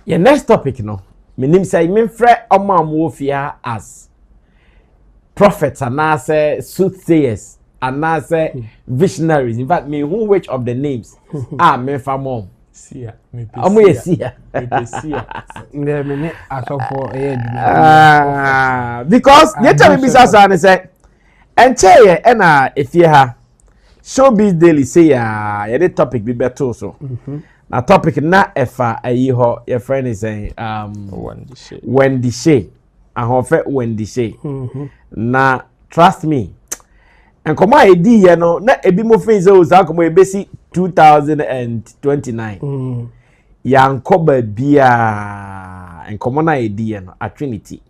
Your next topic, no. My name say me frɛ ɔmo amwofia as prophets and as soothsayers and as visionaries. In fact, me who which of the names are me for mom. See, Omo ye see. Me asofo Because you tell me business and say enche ye na efie ha showbiz daily say ya the topic be better so. Na topic na efa ayi ho your friend is saying Wendy Shay. Ahofe Wendy Shay. Na trust me. And come on edi ye no na ebi mo fin o za come ebesi 2029. Yankoba bia and come on edi ye no at Trinity.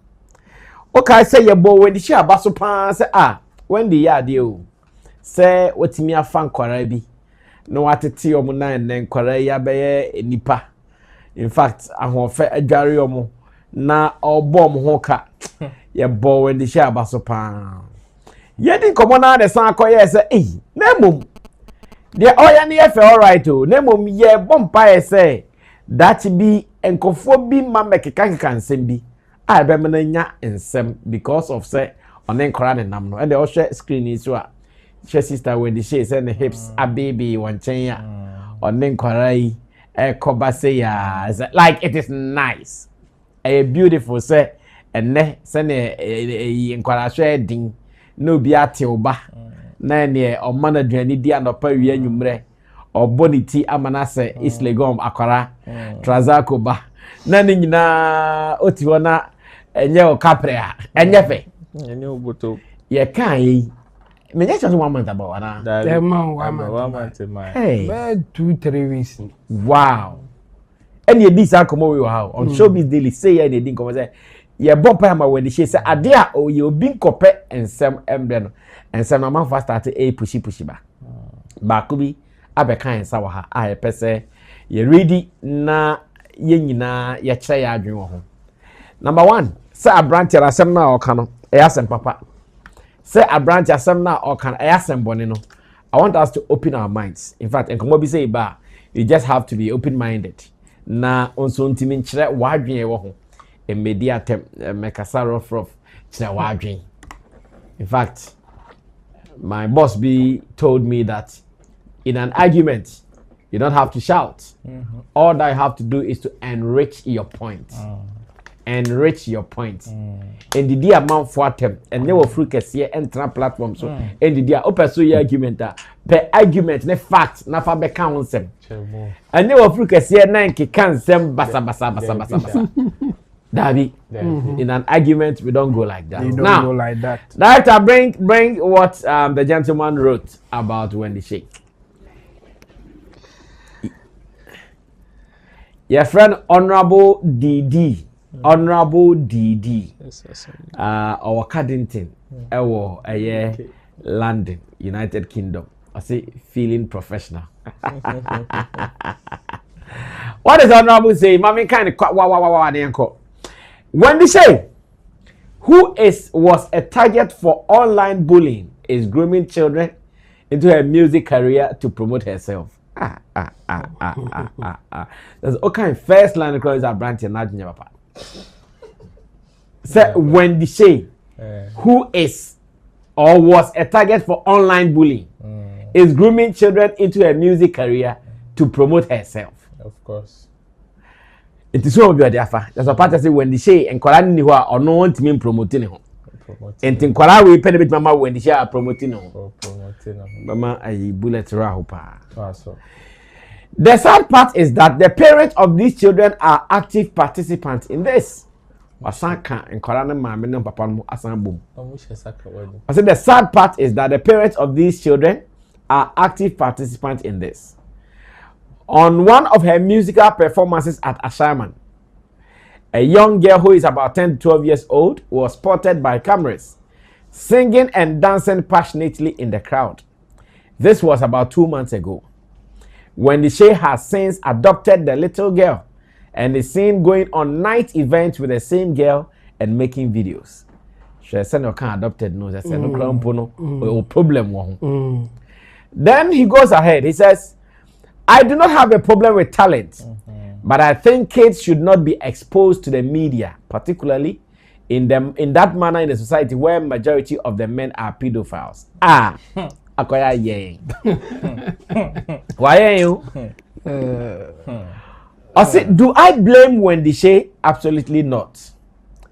Okay say ye bo Wendy Shay abaso pan say Wendy ya de o. Say wetimi afan kwara bi. No watete omo na nen kwara ya beye nipa. In fact, ahofe adware omo na obo omo ho ka. Ye bo Wendy Shay abaso pan. Ye din komo na de san akoye say na mum. De oya na ye fe alright o. Na mum ye bompa ye say that be enkofo bi ma mekeka nsem bi. A be me na nya nsem because of say onen kwara ne nam no. E de o hwe screen is so She sister Wendy Shay send the hips a baby one chain on then kwarai koba say ya like it is nice. A beautiful say and ne send a kwara share ding no be ate oba na ne o man aduani di anopa wi anwumre o boniti amanase islegom akwara trazako ba na ne nyina oti wona enye o kapre a enye fe enye oboto ye kan me just 1 month about one. That man 1 month. Hey, 2-3 weeks. Wow. And you this come over how on showbiz daily say any didn't come say ye bomb pa when she say adea o ye obi kope ensem embre no ensem na man fast start pushi ba. Ba ko bi abeka ensa wa ha a ye pese ye ready na ye nyina ye kire ya adwen wo ho. Number 1, say abranch asem na o ka no e asem papa. Say a branch asem na or can asembone no. I want us to open our minds. In fact, enkomo bi say ba, you just have to be open-minded. Na onso ntimi nkyere wadwen e wo ho. E media tem mekasa rough kyere wadwen. In fact, my boss be told me that in an argument you don't have to shout. All that you have to do is to enrich your point. Enrich your point. And the dear man for them and never free here enter platform so and the dear open so your argument per argument ne fact na fa be count them and never free here nine can sem basa Dabi in an argument we don't go like that. Now go like that. Director bring what the gentleman wrote about Wendy Shay. Your friend Honorable DD Honorable DD, our Caddington, London, United Kingdom. I say feeling professional. What does Honorable say? Mommy kind of Wendy Shay, who was a target for online bullying, is grooming children into her music career to promote herself. There's all kind of first line across our branch and not papa. Say Wendy Shay, who is or was a target for online bullying, is grooming children into a music career to promote herself. Of course. It is so obvious, therefore. There's a part that say Wendy Shay and Koran ni wa or no want me promoting him. And in Koran we pen a bit mama Wendy Shay are promoting him. Mama a bullet rahupa. The sad part is that the parents of these children are active participants in this. I said the sad part is that the parents of these children are active participants in this. On one of her musical performances at Ashaman, a young girl who is about 10 to 12 years old was spotted by cameras singing and dancing passionately in the crowd. This was about 2 months ago. Wendy Shay has since adopted the little girl and is seen going on night events with the same girl and making videos. She said no can adopted no, she said no problem. Then he goes ahead. He says, I do not have a problem with talent, But I think kids should not be exposed to the media, particularly in that manner in a society where majority of the men are pedophiles. Akoya yeng. Why you? I said, do I blame Wendy Shay? Absolutely not.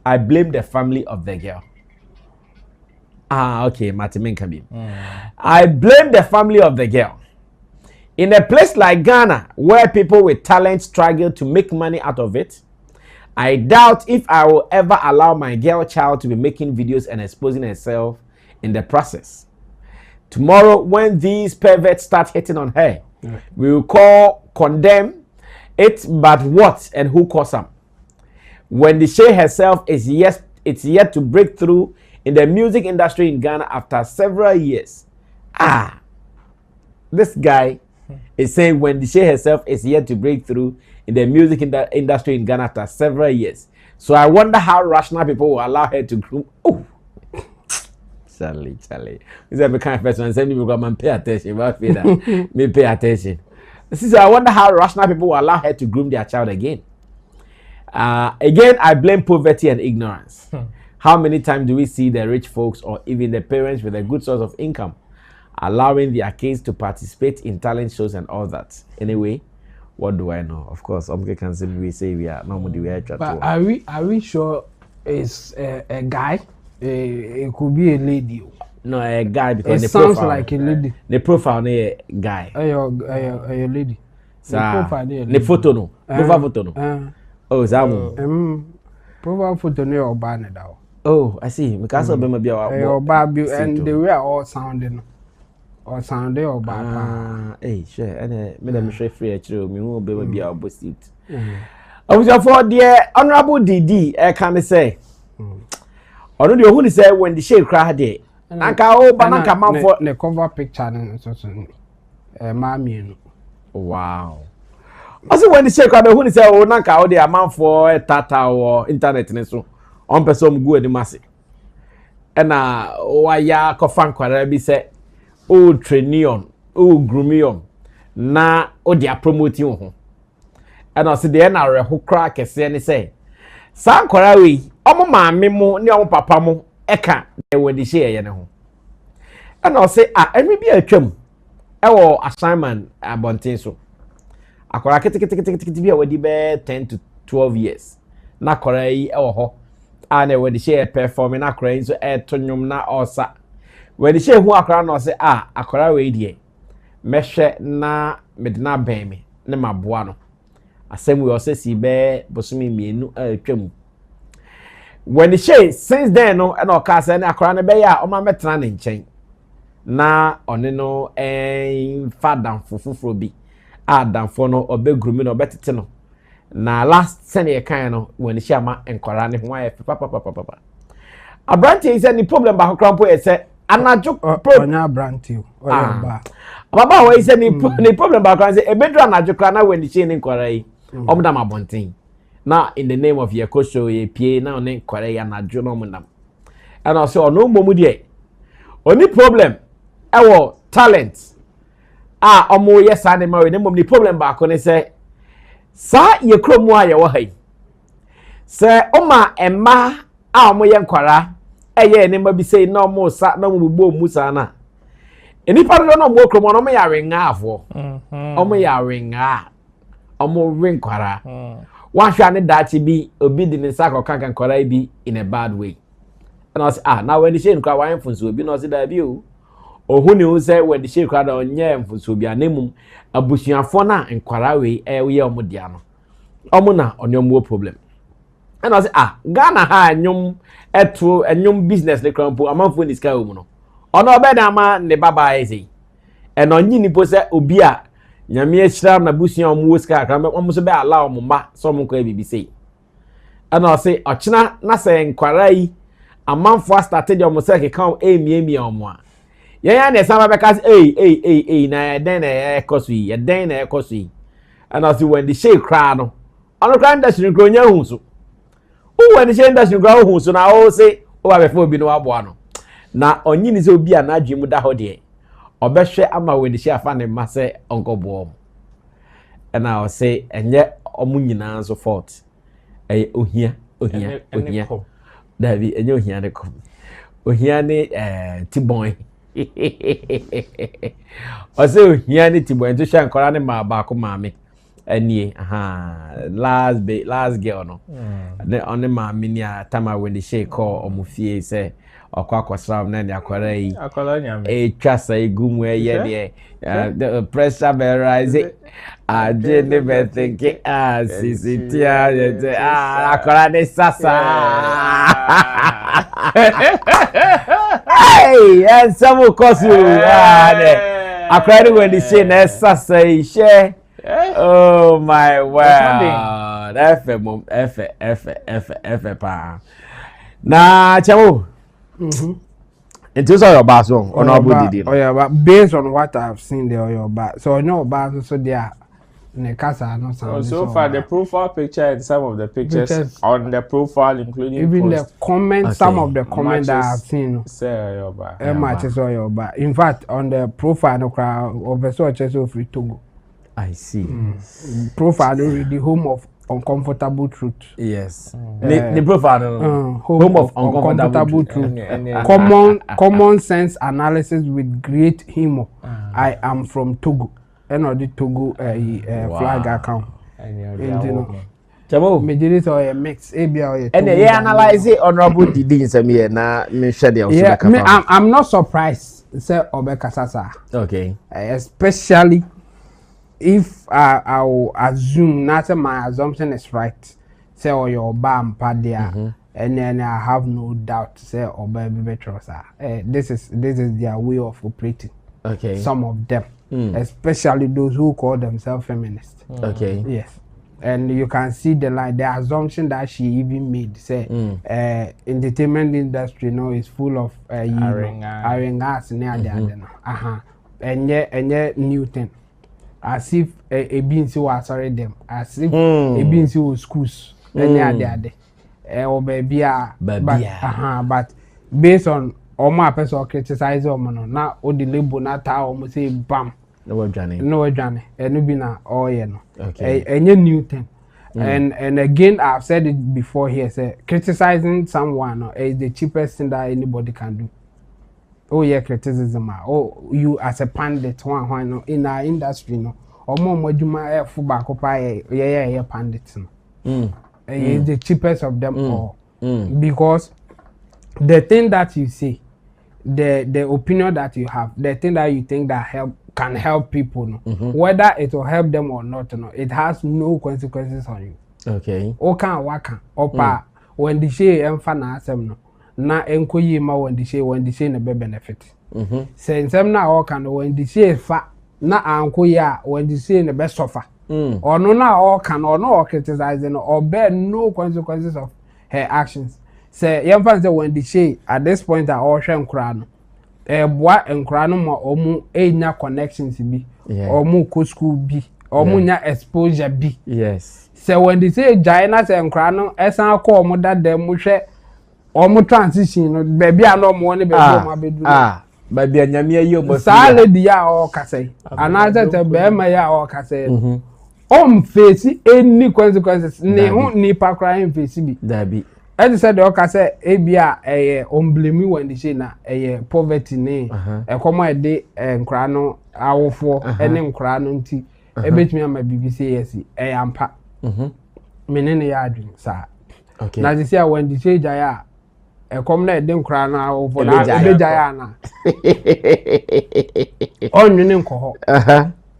I blame the family of the girl. Okay, Martin Kabim. I blame the family of the girl. In a place like Ghana, where people with talent struggle to make money out of it, I doubt if I will ever allow my girl child to be making videos and exposing herself in the process. Tomorrow, when these perverts start hitting on her, we will condemn it, but what and who caused them? When the Shay herself it's yet to break through in the music industry in Ghana after several years. This guy is saying when the Shay herself is yet to break through in the music industry in Ghana after several years. So I wonder how rational people will allow her to groom. Oh, Charlie. This is the kind of person saying you come and pay attention. Me pay attention. So I wonder how rational people will allow her to groom their child again. Again, I blame poverty and ignorance. How many times do we see the rich folks or even the parents with a good source of income allowing their kids to participate in talent shows and all that? Anyway, what do I know? Of course, can say we are normally we are. But are we sure it's a guy? It could be a lady. No, a guy because it sounds like a lady. The profile a guy. A lady. The profile the photo no. Profile photo no. Oh, Zamu. Profile photo no or banner down. Oh, I see. Because of them be our baby and they were all sounding. Or sounding or bad. Hey, sure. And me share free actually. Me who be our boss seat. I was for dear honorable DD. I can say. I don't know who say when the Shay cry there. Anka o banana man for the cover picture and so mommy. Wow. Also when the Shay cry who say o nanka o dey man for tata or internet ne so. On person go the mass. Na waya ko fan kwara bi say o trainion, o groomion na o dey promoting ho. And also the na reho kra kese ne say san kwara we omo maame mo ne omo papa mo eka e Wendy Shay ye ne ho. And I say every be atwam e wo assignment abonten so. Akwara kete bi a wadi be 10 to 12 years. Na akwara yi e wo ho. Na Wendy Shay perform na akwara yi so e to nwom na osa. Wendy Shay hu akwara na say akwara we die. Mehwe na medina ben me ne maboa no. Asem we also si be bosumi mienu atwam. Wendy Shay since then no e na okasa na akwara ne be ya o ma metena ne nchen. Na one no fadam fufufuro bi adamfo no obegrumi no obetete no na last sene kan no Wendy Shay ama enkwara ne ho aye papa abranti say ni problem ba kokrampo e say anajo onya abranti o ba baba we say ni problem ba kokran say ebedru anajo kra na Wendy Shay ni enkwara yi omdam abonten na in the name of your show ye pie na one enkwara yi anajo no omdam and also no momu de oni problem ewo talent omo yes and marry dem ni problem ba ko ne say sa ye kromu a ye wo hai say oma emma omo ye nkwara eye ne ma bi say na omo sa na omo gbo mu sa na eni pa do na omo kromu no omo ya renga afo omo ya renga omo wen nkwara wan hwa ne dachi bi obi di ne sa ko kan nkwara bi in a bad way and I say now when the Shay nkwara wan funso obi no say da bi o ohu ne say when the Shay nkwara da onye funso obi anemum abusuafo na nkwara we ye omo dia no omo na onyomo problem and I say Ghana ha anyum eto anyum business ne krampo amanfo ni sky omu no ono be da ma ne baba eze and onyi ni po say obi a nyame ahira na busuan omo sky kram omo so be allow omo ma so omo kwa bibi say and I say ochina na say nkwara yi amanfo started omo say ke kan emi omo a ya na sama be ka say na den na ekosu yi den na ekosu yi and I say when the Shay cry no ono cry industry kro nya hu so o when the Shay industry kro hu so na o say o ba be fo obi no abo no na onyi ni say obi a na adwemu da ho de obehwe ama when the Shay afa ne ma say onko bo and I say enye omu nyina so fault ohia David enye ohia de kom ohia ne tibon o se ohia ne tibon to sha nkora ne ma ba ko maame anie last girl no ne on ma me ni atama when the Shay call omufie se akwasram na ne akwara yi twa sai gumu ye de the pressure be rise didn't even think sisitia akwara de sasa hey and some kosu akwara when the Shay na sasa Shay. Oh my wow. F pa. Na chawo. It is all your bass on our body. Oh yeah, but based on what I've seen there, your back. So no bass so there. So far, the profile picture and some of the pictures on the profile, including even the comments, some of the comments that I've seen. Say your back. Matches all your back. In fact, on the profile, no crowd over so much so free Togo. I see. Profile, the home of uncomfortable truth. Yes. The profile, home of uncomfortable truth. Common sense analysis with great humor. I am from Togo. And the Togo flag account. Chamo, me did it or a mix. And they analyze it honorable Didi Sammy na me share the I'm not surprised. Say Obeka Sasa. Okay. Especially if I will assume not my assumption is right, say or your bam padia, and then I have no doubt say or baby betrosa. This is their way of operating. Okay. Some of them, especially those who call themselves feminists. Okay. Yes. And you can see the assumption that she even made. Say, entertainment industry, is full of iron gas near the and yet Newton. As if a beans was sorry them, as if a beans was schools, and they or baby, but based on all my person criticize or now, or the label not almost say bam, no Johnny, and no be now, oh, yeah, no, okay, and Newton. And again, I've said it before here, say criticizing someone is the cheapest thing that anybody can do. Oh yeah, criticism. Oh, you as a pandit, one in our industry, no. Or more moduma full yeah, pandits. It's the cheapest of them all. Because the thing that you say, the opinion that you have, the thing that you think that can help people, whether it will help them or not, it has no consequences on you. Okay. Waka, opa, when the Shay enfana asem no. Na enkoyi ma when the Shay na be benefit. Say nsem na o kan when the Shay fa na ankoyi a when the Shay na be suffer. Or no na o kan or no criticizing or bear no consequences of her actions. Say yemfa say when the Shay at this point are all hwe nkura no. Boa nkura no ma omu enya connections bi. Omu ko school bi. Omu nya exposure bi. Yes. Say when the Shay Jaina say nkura no esan ko omu that dem mo hwe omo transition no baby a no mo ne baby mo abedu baby anyame ayi omo sa lady ya o kase another te be ma ya o kase face any consequences ne hu ni pa crying face bi dabi e said o kase e bia blame when the Shay na poverty ne komo e de nkra no awofo ene nkra no nti e betumi ama BBC yes ampa menene ya adwin sa okay na this year when the Shay jaya come na dem kra na over na bejaya na onwene nko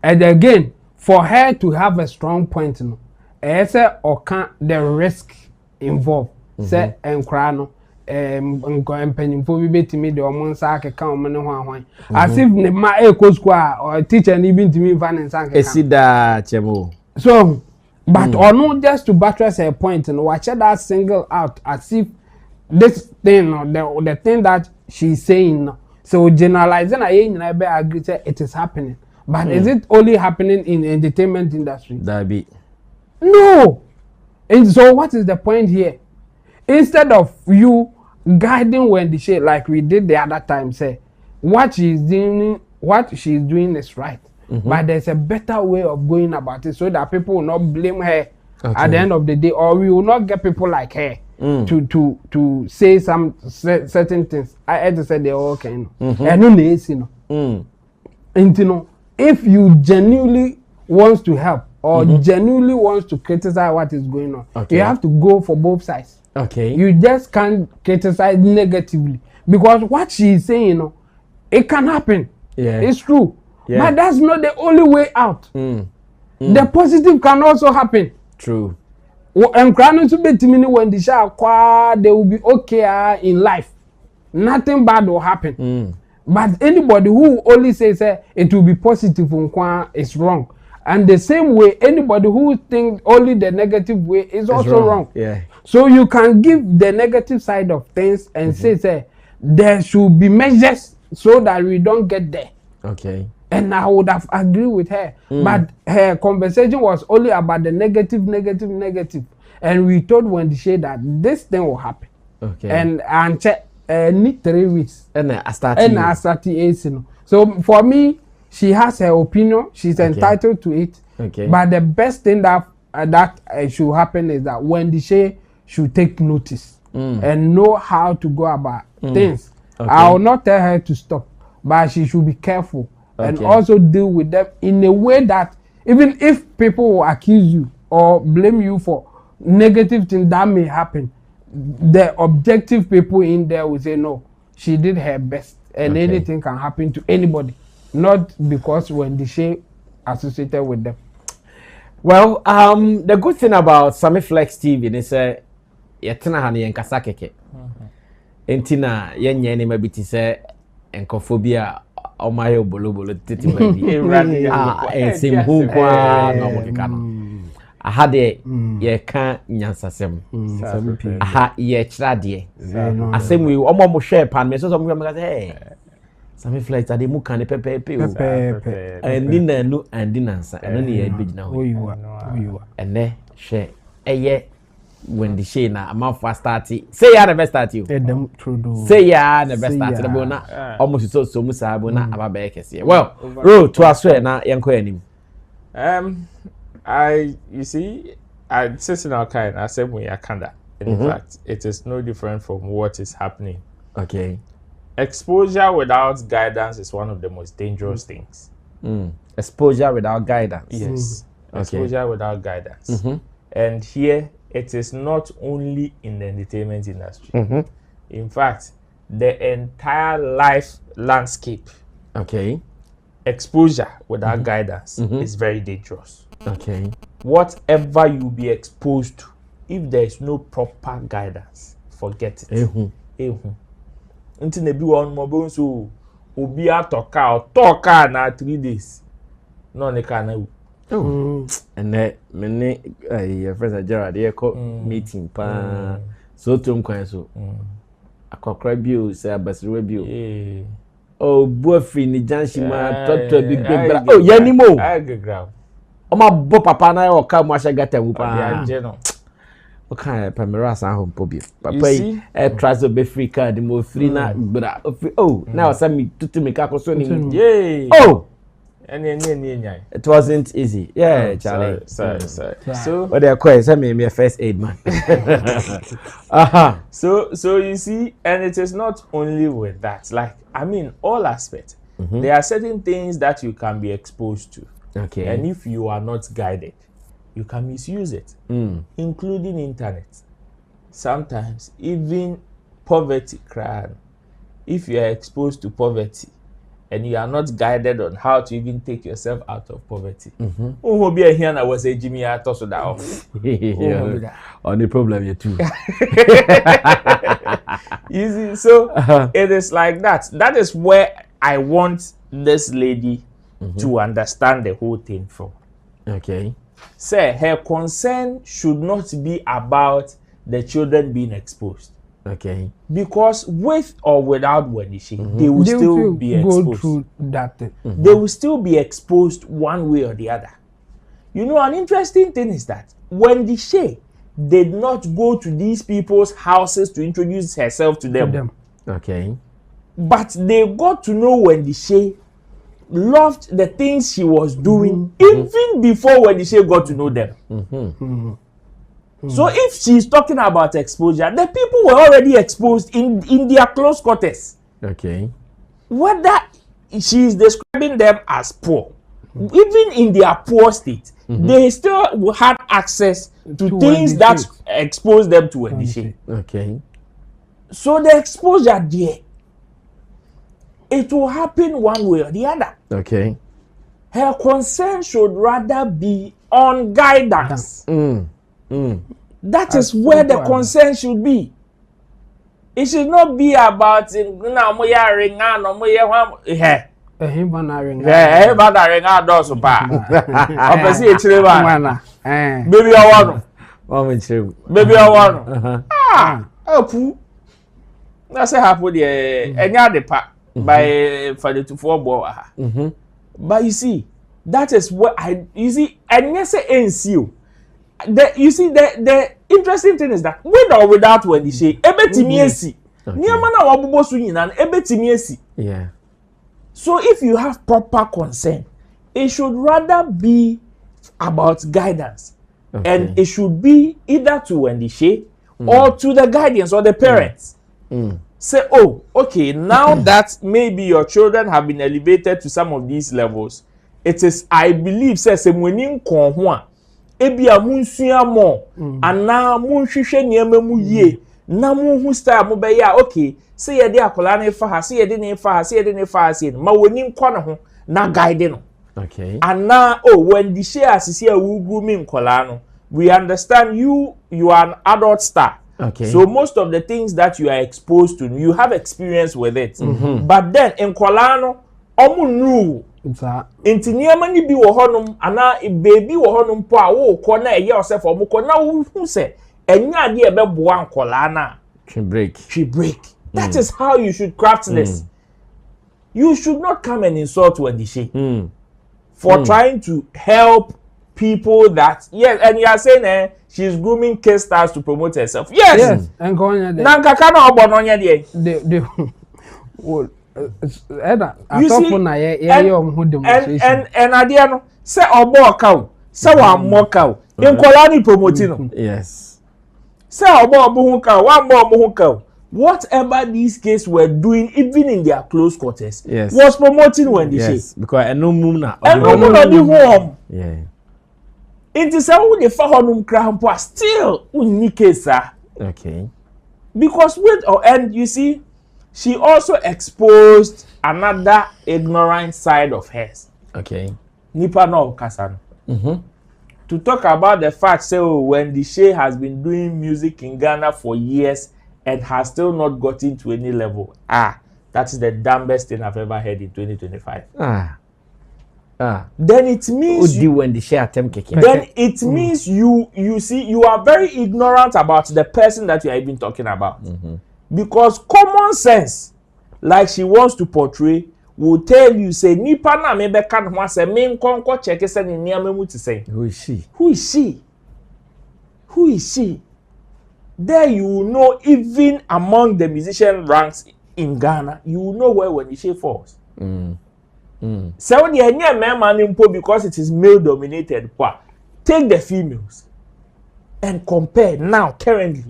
and again for her to have a strong point no say oka the risk involved say enkra no empanimfo bi betimi de omo nsa akeka omo ne hwan as if ne ma school or teacher ni bi ntimi fa ne nsa akeka esida chemo so but or no just to buttress her point no watch that single out as if this thing, the thing that she's saying, so generalizing, I be agree say it is happening. But is it only happening in the entertainment industry? That be. No. And so what is the point here? Instead of you guiding Wendy Shay like we did the other time, say what she's doing is right. But there's a better way of going about it so that people will not blame her at the end of the day, or we will not get people like her to say some certain things. I had to say they all okay. And you know, if you genuinely wants to help or genuinely wants to criticize what is going on, you have to go for both sides. Okay. You just can't criticize negatively because what she is saying, you know, it can happen. Yeah. It's true. Yeah. But that's not the only way out. The positive can also happen. True. And when the shower, they will be okay in life. Nothing bad will happen. But anybody who only says it will be positive is wrong. And the same way, anybody who thinks only the negative way is also wrong. Yeah. So you can give the negative side of things and say there should be measures so that we don't get there. Okay. And I would have agreed with her. But her conversation was only about the negative. And we told Wendy Shay that this thing will happen. Okay. And check. Need 3 weeks. And I started. So for me, she has her opinion. She's entitled to it. Okay. But the best thing that should happen is that Wendy Shay should take notice and know how to go about things. Okay. I will not tell her to stop, but she should be careful and also deal with them in a way that even if people will accuse you or blame you for negative things that may happen, the objective people in there will say no, she did her best and anything can happen to anybody, not because Wendy Shay associated with them. Well, the good thing about Sammy Flex TV is yetena ha ne yankasa keke. Entina yenye ne mabiti se enkophobia omaye obolobolo tete baby. Ensimhu kwa no mokeka no. Aha de ye kan nyansasem. Aha ye kira de. Asem we omo share pan me so mo say Sammy Flex ade mu kan pepe o. Endina nu andinansa eno ne ye bigina ho. Oyiwa. Ene share eye Wendy Shay na amafo start. Say ya never start you. Say ya never start the bona almost so musa bona ababe kese. Well, road to aswe na yenko anim. You see, I sit in our kind, I said we are kinda. In fact, it is no different from what is happening. Okay. Exposure without guidance is one of the most dangerous things. Exposure without guidance. Yes. Exposure without guidance. And here, it is not only in the entertainment industry. In fact, the entire life landscape. Okay. Exposure without guidance is very dangerous. Okay. Whatever you be exposed to, if there is no proper guidance, forget it. Until they be one more so obi atoka na 3 days. No ne kana. And that many your friends Gerard they call meeting pa so tum kwan so akokra bio say abasire bio oh boyfriend ni janshima toto big bra oh yanimo o ma bo papa na o ka mo asha gata mu pa o kan pamera san ho mpo bio papa yi e trust be free card mo free na bra oh now Sammy tutu me ka ko so ni oh it wasn't easy. Yeah, Charlie. Sorry. So what they are calling me a first aid man. So you see, and it is not only with that. Like, I mean, all aspects. There are certain things that you can be exposed to. Okay. And if you are not guided, you can misuse it, including internet. Sometimes even poverty crime. If you are exposed to poverty, and you are not guided on how to even take yourself out of poverty. Who be here and I was a Jimmy I toss that off. On the problem you too. Easy. So it is like that. That is where I want this lady to understand the whole thing from. Okay. Say her concern should not be about the children being exposed. Okay. Because with or without Wendy Shay, they will still be exposed. Go through that thing. They will still be exposed one way or the other. You know, an interesting thing is that Wendy Shay did not go to these people's houses to introduce herself to them. Okay. But they got to know Wendy Shay, loved the things she was doing, even before Wendy Shay got to know them. So if she's talking about exposure, the people were already exposed in their close quarters. Okay. Whether she's describing them as poor, even in their poor state, they still had access to things that expose them to Wendy. Okay. So the exposure there, it will happen one way or the other. Okay. Her concern should rather be on guidance. That is where the concern should be. It should not be about baby that's happen there by for the 2-4 but you see, that is what you see, and yes, NCO. You see, the interesting thing is that with or without Wendy Shay, yeah. So if you have proper consent, it should rather be about guidance, and it should be either to Wendy Shay or to the guardians or the parents. Say, oh, okay, now that maybe your children have been elevated to some of these levels, it is, I believe, says ebia munsua mo ana munhwehwe niam mu yie na munhu style mo be ya okay say ye de akola na fa ha say ye de ne fa ha say ye de ne fa ha say ma woni nkɔ ne ho na guide no. Okay. Ana oh when the share asisi awugu mi nkola no, we understand you are an adult star. Okay. So most of the things that you are exposed to, you have experience with it. But then in nkola no omu nu inti niema ni bi wo honum ana baby wo honum po a wo ko na eye yourself omu ko na wo hu se enya ade e be boa nkola na she break. That is how you should craft this. You should not come and insult Wendy Shay for trying to help people that and you are saying she's grooming case stars to promote herself. Yes. And go on there. Nanka kana obononya there. You see, and idea no say obo ka say wa moka o nkola ni promoting. Yes. Say obo hu ka wa mo hu ka. Whatever these kids were doing, even in their close quarters, was promoting Wendy Shay. Yes, because I know Muna. And no home. Yeah. It is how the Fahonum Crampo still unikesa. Okay. Because and you see, she also exposed another ignorant side of hers. Okay. Nipa no Kasano. To talk about the fact, say, Wendy Shay has been doing music in Ghana for years and has still not gotten to any level. That is the dumbest thing I've ever heard in 2025. Then it means then it means you see you are very ignorant about the person that you are even talking about. Because common sense, like she wants to portray, will tell you say nipa na me be kan ho say me nkonko check say ni niam mu to say. Who is she? Who is she? Who is she? There you will know, even among the musician ranks in Ghana, you will know where Wendy Shay falls. So when you hear man because it is male dominated, take the females and compare now currently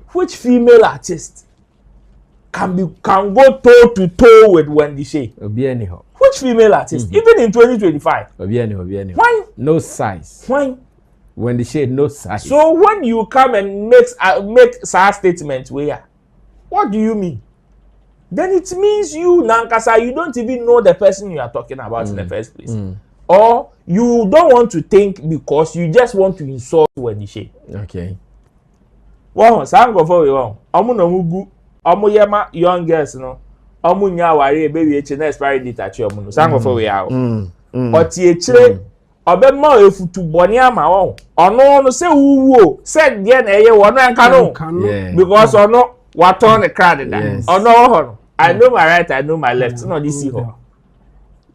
which female artist can go toe to toe with Wendy Shay. Which female artist, even in 2025? Why? No size. Why? Wendy Shay, no size. So when you come and make such statements, what do you mean? Then it means you, Nankasa, you don't even know the person you are talking about in the first place. Or you don't want to think because you just want to insult Wendy Shay. Okay. Well, some go for you. Amu no mugu. Amu yema young girls no. Amu nya wari baby HN expiry date achi amu no. Some go for you. But ye chire obema efutu boni ama won. Ono no say wuwo. Say die na eye wo no enka no. Because ono waton the crowd that. Ono I know my right, I know my left. No, this is her.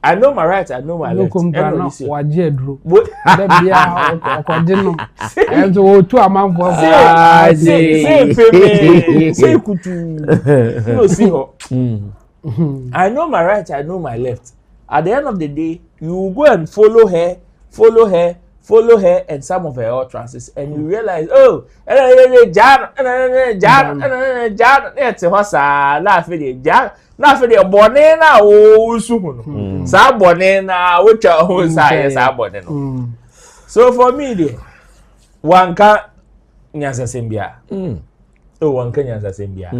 I know my right, I know my left. No, say kutu. No, see her. I know my right, I know my left. At the end of the day, you go and follow her, follow her and some of her utterances, and you realize, oh, Jan, it's a horse, laughing, Jan, nothing, a bonena, oh, soon. Some bonena, which are whose eyes are bonena. So for me, dear, one can't Nyansa Sembia. Oh, one can Nyansa Sembia.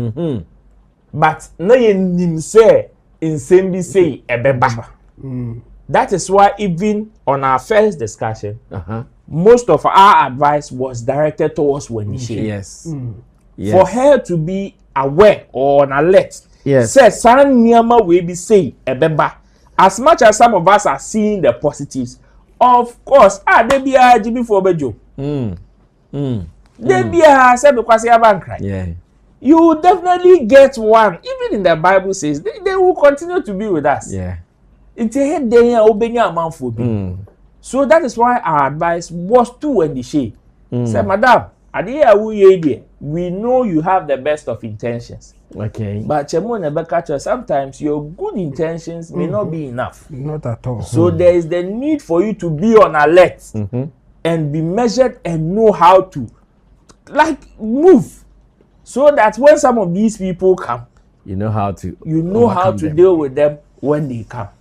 But no, you say in Sembi say a beba. That is why even on our first discussion, most of our advice was directed towards Wendy Shay. Yes. For her to be aware or on alert. Yes. Says San Niyama will be say a beba. As much as some of us are seeing the positives, of course, they be a GB for Bejo. They be a said because you have cry. Yeah. You will definitely get one. Even in the Bible says they will continue to be with us. Yeah. It's a head day obeying man for me. So that is why our advice was to Wendy Shay. Say, Madam, we know you have the best of intentions. Okay. But sometimes your good intentions may not be enough. Not at all. So there is the need for you to be on alert and be measured and know how to move. So that when some of these people come, you know how to deal with them when they come.